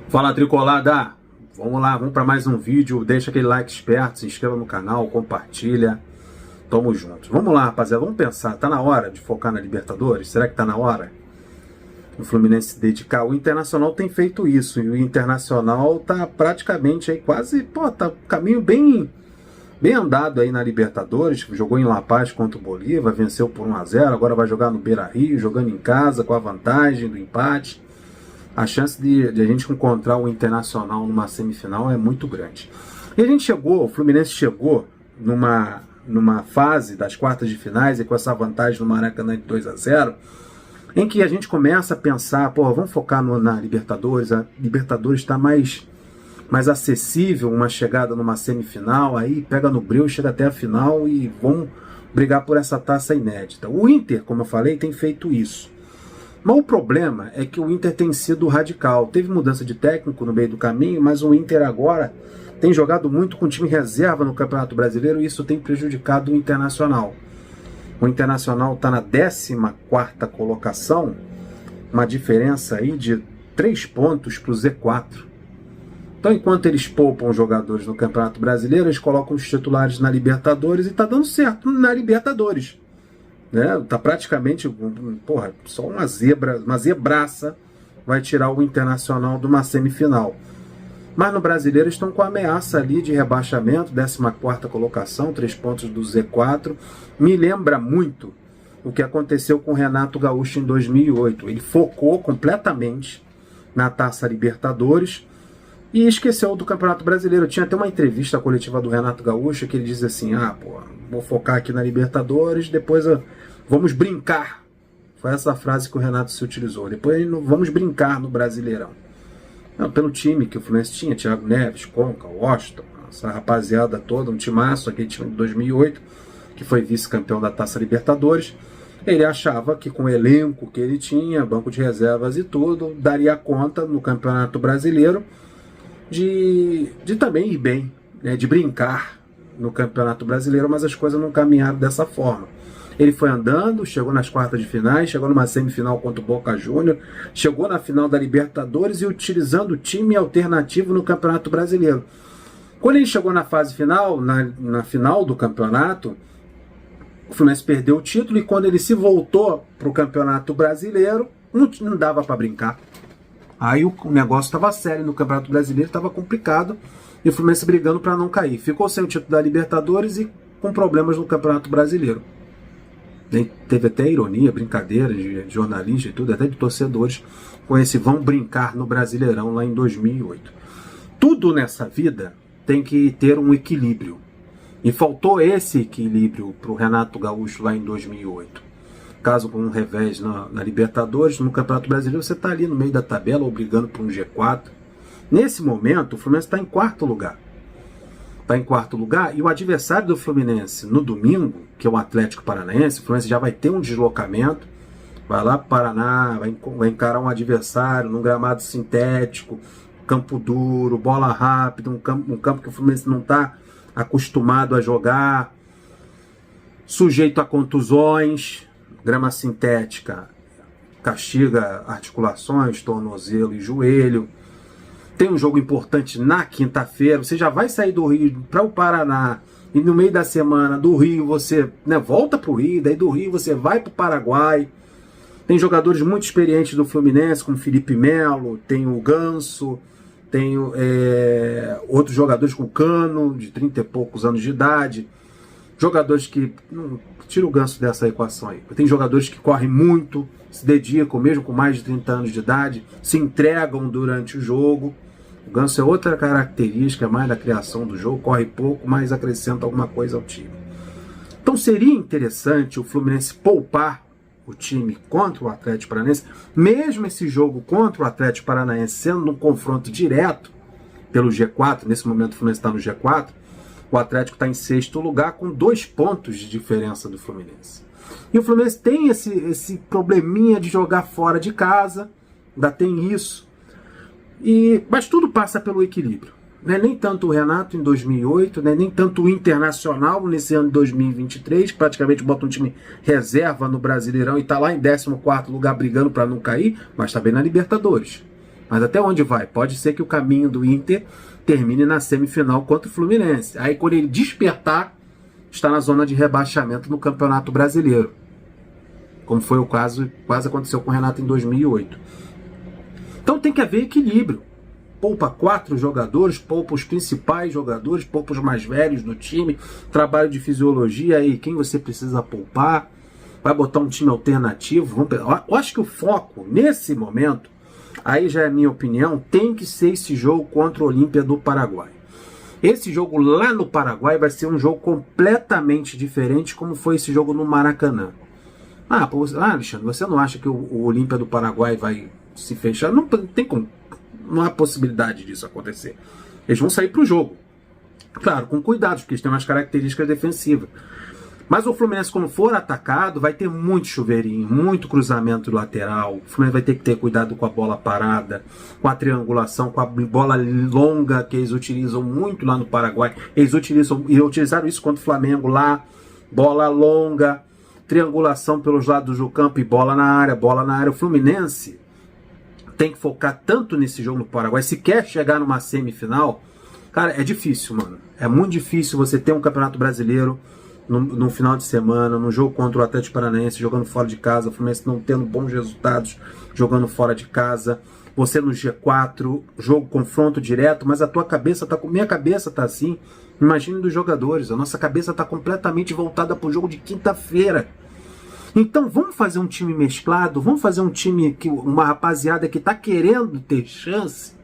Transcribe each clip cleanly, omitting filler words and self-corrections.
Fala, Tricolada! Vamos lá, vamos para mais um vídeo. Deixa aquele like esperto, se inscreva no canal, compartilha. Tamo junto. Vamos lá, rapaziada, vamos pensar. Tá na hora de focar na Libertadores? Será que tá na hora? O Fluminense se dedicar. O Internacional tem feito isso. E o Internacional tá praticamente aí quase, tá caminho bem andado aí na Libertadores. Jogou em La Paz contra o Bolívar, venceu por 1-0. Agora vai jogar no Beira-Rio, jogando em casa com a vantagem do empate. A chance de a gente encontrar o Internacional numa semifinal é muito grande. E a gente chegou, o Fluminense chegou numa fase das quartas de finais, e com essa vantagem no Maracanã de 2-0, em que a gente começa a pensar, vamos focar na Libertadores. A Libertadores está mais acessível, uma chegada numa semifinal, aí pega no breu, chega até a final e vamos brigar por essa taça inédita. O Inter, como eu falei, tem feito isso. Mas o problema é que o Inter tem sido radical. Teve mudança de técnico no meio do caminho, mas o Inter agora tem jogado muito com time reserva no Campeonato Brasileiro e isso tem prejudicado o Internacional. O Internacional está na 14ª colocação, uma diferença aí de 3 pontos para o Z4. Então, enquanto eles poupam jogadores no Campeonato Brasileiro, eles colocam os titulares na Libertadores e está dando certo na Libertadores. Tá praticamente, só uma zebraça vai tirar o Internacional de uma semifinal. Mas no Brasileiro estão com a ameaça ali de rebaixamento, 14ª colocação, 3 pontos do Z4. Me lembra muito o que aconteceu com o Renato Gaúcho em 2008. Ele focou completamente na Taça Libertadores e esqueceu do Campeonato Brasileiro. Tinha até uma entrevista coletiva do Renato Gaúcho que ele diz assim, vou focar aqui na Libertadores, depois vamos brincar. Foi essa frase que o Renato se utilizou. Depois vamos brincar no Brasileirão. Pelo time que o Fluminense tinha, Thiago Neves, Conca, Washington, essa rapaziada toda, um timaço, aquele time de 2008, que foi vice-campeão da Taça Libertadores. Ele achava que com o elenco que ele tinha, banco de reservas e tudo, daria conta no Campeonato Brasileiro de também ir bem, de brincar no Campeonato Brasileiro, mas as coisas não caminharam dessa forma. Ele foi andando, chegou nas quartas de finais, chegou numa semifinal contra o Boca Júnior, chegou na final da Libertadores e utilizando o time alternativo no Campeonato Brasileiro. Quando ele chegou na fase final, na final do campeonato, o Fluminense perdeu o título e quando ele se voltou para o Campeonato Brasileiro, não dava para brincar. Aí o negócio estava sério no Campeonato Brasileiro, estava complicado, e o Fluminense brigando para não cair. Ficou sem o título da Libertadores e com problemas no Campeonato Brasileiro. Teve até ironia, brincadeira de jornalista e tudo, até de torcedores, com esse vão brincar no Brasileirão lá em 2008. Tudo nessa vida tem que ter um equilíbrio. E faltou esse equilíbrio para o Renato Gaúcho lá em 2008. Caso com um revés na Libertadores, no Campeonato Brasileiro, você está ali no meio da tabela ou brigando por um G4. Nesse momento, o Fluminense está em 4º lugar. Está em 4º lugar e o adversário do Fluminense no domingo, que é o Atlético Paranaense, o Fluminense já vai ter um deslocamento, vai lá para o Paraná, vai encarar um adversário num gramado sintético, campo duro, bola rápida, um campo que o Fluminense não está acostumado a jogar, sujeito a contusões. Grama sintética castiga articulações, tornozelo e joelho. Tem um jogo importante na quinta-feira. Você já vai sair do Rio para o Paraná e no meio da semana do Rio você volta para o Rio, daí do Rio você vai para o Paraguai. Tem jogadores muito experientes do Fluminense, como Felipe Melo, tem o Ganso, tem outros jogadores com Cano, de 30 e poucos anos de idade. Jogadores que... Tira o Ganso dessa equação aí. Tem jogadores que correm muito, se dedicam, mesmo com mais de 30 anos de idade, se entregam durante o jogo. O Ganso é outra característica, mais da criação do jogo, corre pouco, mas acrescenta alguma coisa ao time. Então seria interessante o Fluminense poupar o time contra o Atlético Paranaense, mesmo esse jogo contra o Atlético Paranaense sendo um confronto direto pelo G4, nesse momento o Fluminense está no G4, o Atlético está em 6º lugar com 2 pontos de diferença do Fluminense. E o Fluminense tem esse probleminha de jogar fora de casa, ainda tem isso. Mas tudo passa pelo equilíbrio. Nem tanto o Renato em 2008, nem tanto o Internacional nesse ano de 2023, que praticamente bota um time reserva no Brasileirão e está lá em 14º lugar brigando para não cair, mas está bem na Libertadores. Mas até onde vai? Pode ser que o caminho do Inter termine na semifinal contra o Fluminense. Aí quando ele despertar, está na zona de rebaixamento no Campeonato Brasileiro. Como foi o caso, quase aconteceu com o Renato em 2008. Então tem que haver equilíbrio. Poupa 4 jogadores, poupa os principais jogadores, poupa os mais velhos do time, trabalho de fisiologia aí, quem você precisa poupar, vai botar um time alternativo. Eu acho que o foco, nesse momento, aí já é a minha opinião, tem que ser esse jogo contra o Olímpia do Paraguai. Esse jogo lá no Paraguai vai ser um jogo completamente diferente, como foi esse jogo no Maracanã. Alexandre, você não acha que o Olímpia do Paraguai vai se fechar? Não tem como. Não há possibilidade disso acontecer. Eles vão sair para o jogo. Claro, com cuidado, porque eles têm umas características defensivas. Mas o Fluminense, quando for atacado, vai ter muito chuveirinho, muito cruzamento lateral. O Fluminense vai ter que ter cuidado com a bola parada, com a triangulação, com a bola longa que eles utilizam muito lá no Paraguai. Eles utilizaram isso contra o Flamengo lá. Bola longa, triangulação pelos lados do campo e bola na área, bola na área. O Fluminense tem que focar tanto nesse jogo no Paraguai. Se quer chegar numa semifinal, cara, é difícil, mano. É muito difícil você ter um Campeonato Brasileiro no final de semana, no jogo contra o Atlético Paranaense, jogando fora de casa, o Fluminense não tendo bons resultados, jogando fora de casa. Você no G4, jogo confronto direto, mas a tua cabeça tá minha cabeça tá assim. Imagine dos jogadores, a nossa cabeça tá completamente voltada pro jogo de quinta-feira. Então vamos fazer um time mesclado, vamos fazer um time que uma rapaziada que tá querendo ter chance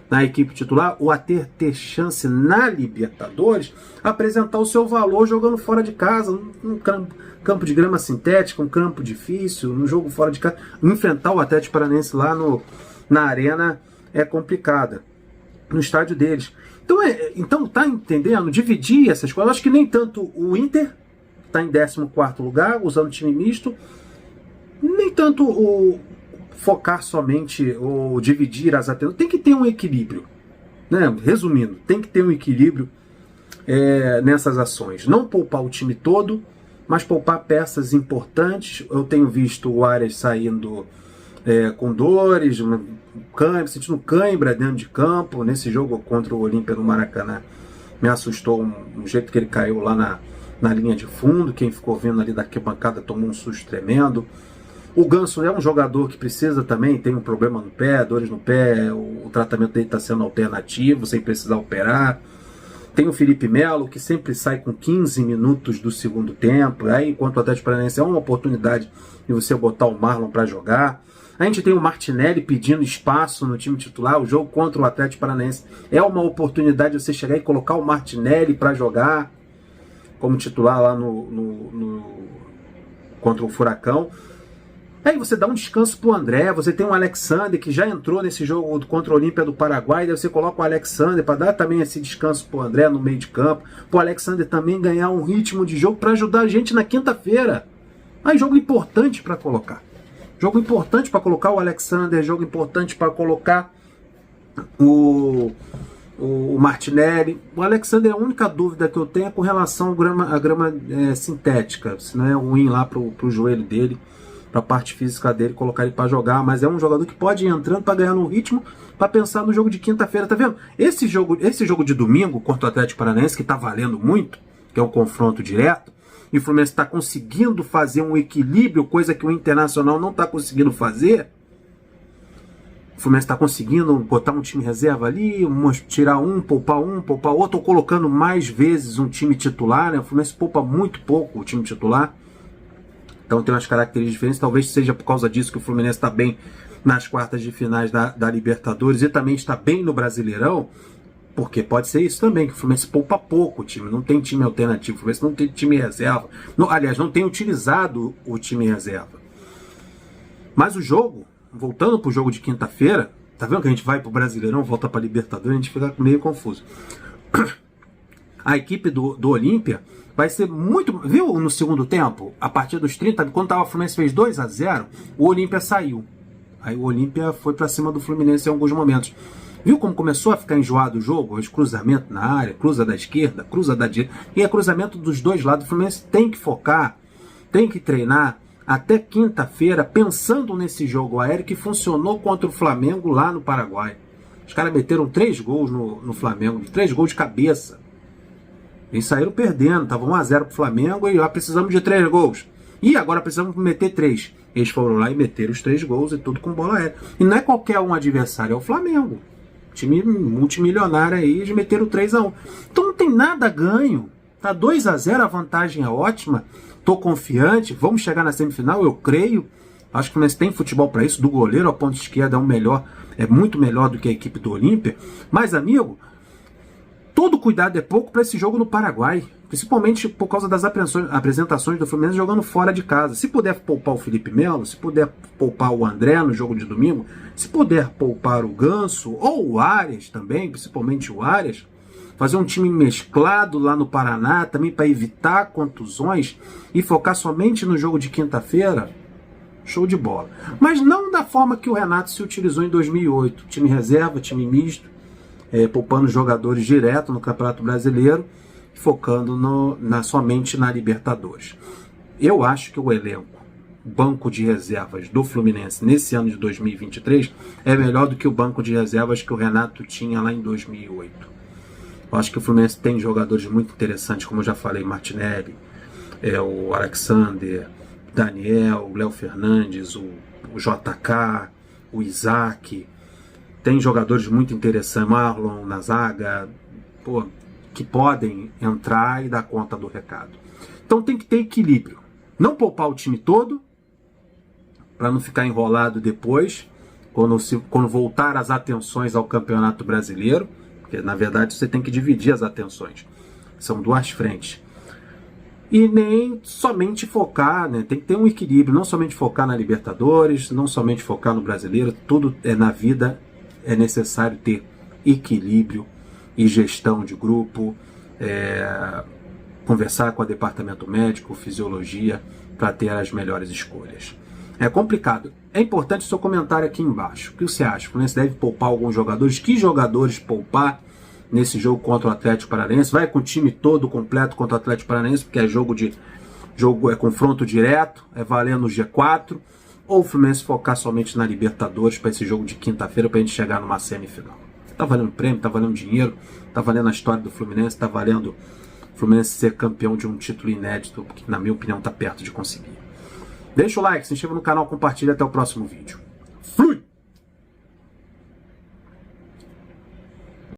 na equipe titular, ou a ter chance na Libertadores, apresentar o seu valor jogando fora de casa, num campo de grama sintética, um campo difícil, num jogo fora de casa. Enfrentar o Atlético Paranaense lá na arena é complicada, no estádio deles. Então tá entendendo? Dividir essas coisas. Eu acho que nem tanto o Inter está em 14º lugar, usando time misto, nem tanto focar somente ou dividir as atenções. Tem que ter um equilíbrio, né? Resumindo, tem que ter um equilíbrio nessas ações. Não poupar o time todo, mas poupar peças importantes. Eu tenho visto o Arias saindo com dores, sentindo cãibra dentro de campo. Nesse jogo contra o Olímpia no Maracanã, me assustou um jeito que ele caiu lá na linha de fundo. Quem ficou vendo ali da arquibancada tomou um susto tremendo. O Ganso é um jogador que precisa também, tem um problema no pé, dores no pé, o tratamento dele está sendo alternativo, sem precisar operar. Tem o Felipe Melo, que sempre sai com 15 minutos do segundo tempo. Aí, enquanto o Atlético Paranaense é uma oportunidade de você botar o Marlon para jogar. A gente tem o Martinelli pedindo espaço no time titular. O jogo contra o Atlético Paranaense é uma oportunidade de você chegar e colocar o Martinelli para jogar como titular lá contra o Furacão. Aí você dá um descanso pro André, você tem o Alexander que já entrou nesse jogo contra o Olímpia do Paraguai, daí você coloca o Alexander para dar também esse descanso pro André no meio de campo, pro Alexander também ganhar um ritmo de jogo para ajudar a gente na quinta-feira. Aí jogo importante para colocar. Jogo importante para colocar o Alexander, jogo importante para colocar o Martinelli. O Alexander, a única dúvida que eu tenho é com relação à grama sintética, se não é ruim lá pro joelho dele, para a parte física dele, colocar ele para jogar, mas é um jogador que pode ir entrando para ganhar no ritmo, para pensar no jogo de quinta-feira, tá vendo? Esse jogo de domingo contra o Atlético Paranaense, que tá valendo muito, que é um confronto direto, e o Fluminense está conseguindo fazer um equilíbrio, coisa que o Internacional não está conseguindo fazer. O Fluminense está conseguindo botar um time reserva ali, tirar um, poupar outro, ou colocando mais vezes um time titular, né? O Fluminense poupa muito pouco o time titular. Então tem umas características diferentes, talvez seja por causa disso que o Fluminense está bem nas quartas de finais da Libertadores e também está bem no Brasileirão, porque pode ser isso também, que o Fluminense poupa pouco o time, não tem time alternativo, o Fluminense não tem time reserva, aliás, não tem utilizado o time reserva. Mas o jogo, voltando para o jogo de quinta-feira, tá vendo que a gente vai para o Brasileirão, volta para a Libertadores, a gente fica meio confuso. A equipe do Olímpia vai ser muito... Viu no segundo tempo? A partir dos 30, quando o Fluminense fez 2-0, o Olímpia saiu. Aí o Olímpia foi para cima do Fluminense em alguns momentos. Viu como começou a ficar enjoado o jogo? Os cruzamentos na área, cruza da esquerda, cruza da direita. E é cruzamento dos dois lados. O Fluminense tem que focar, tem que treinar até quinta-feira pensando nesse jogo aéreo que funcionou contra o Flamengo lá no Paraguai. Os caras meteram 3 gols no Flamengo, 3 gols de cabeça. Eles saíram perdendo, estavam 1-0 pro Flamengo e precisamos de 3 gols. E agora precisamos meter 3. Eles foram lá e meteram os 3 gols e tudo com bola aérea. E não é qualquer um adversário, é o Flamengo. Time multimilionário aí, eles meteram 3-1. Então não tem nada ganho. Tá 2-0, a vantagem é ótima. Tô confiante, vamos chegar na semifinal, eu creio. Acho que o Fluminense tem futebol para isso. Do goleiro ao ponto esquerda é muito melhor do que a equipe do Olímpia. Mas, amigo, todo cuidado é pouco para esse jogo no Paraguai. Principalmente por causa das apresentações do Fluminense jogando fora de casa. Se puder poupar o Felipe Melo, se puder poupar o André no jogo de domingo, se puder poupar o Ganso ou o Arias também, principalmente o Arias, fazer um time mesclado lá no Paraná também para evitar contusões e focar somente no jogo de quinta-feira, show de bola. Mas não da forma que o Renato se utilizou em 2008. Time reserva, time misto, poupando jogadores direto no Campeonato Brasileiro, focando somente na Libertadores. Eu acho que o elenco, banco de reservas do Fluminense nesse ano de 2023 é melhor do que o banco de reservas que o Renato tinha lá em 2008. Eu acho que o Fluminense tem jogadores muito interessantes, como eu já falei, Martinelli, o Alexander, Daniel, o Léo Fernandes, o JK, o Isaac. Tem jogadores muito interessantes, Marlon na zaga, que podem entrar e dar conta do recado. Então tem que ter equilíbrio. Não poupar o time todo, para não ficar enrolado depois, quando voltar as atenções ao Campeonato Brasileiro, porque na verdade você tem que dividir as atenções. São 2 frentes. E nem somente focar, né? Tem que ter um equilíbrio, não somente focar na Libertadores, não somente focar no Brasileiro, tudo na vida é necessário ter equilíbrio e gestão de grupo, conversar com o departamento médico, fisiologia, para ter as melhores escolhas. É complicado. É importante o seu comentário aqui embaixo. O que você acha? O Fluminense deve poupar alguns jogadores? Que jogadores poupar nesse jogo contra o Atlético Paranaense? Vai com o time todo completo contra o Atlético Paranaense, porque é confronto direto, é valendo o G4, ou o Fluminense focar somente na Libertadores para esse jogo de quinta-feira, para a gente chegar numa semifinal? Tá valendo prêmio, tá valendo dinheiro, tá valendo a história do Fluminense, tá valendo o Fluminense ser campeão de um título inédito, que na minha opinião tá perto de conseguir. Deixa o like, se inscreva no canal, compartilha, até o próximo vídeo. Fui!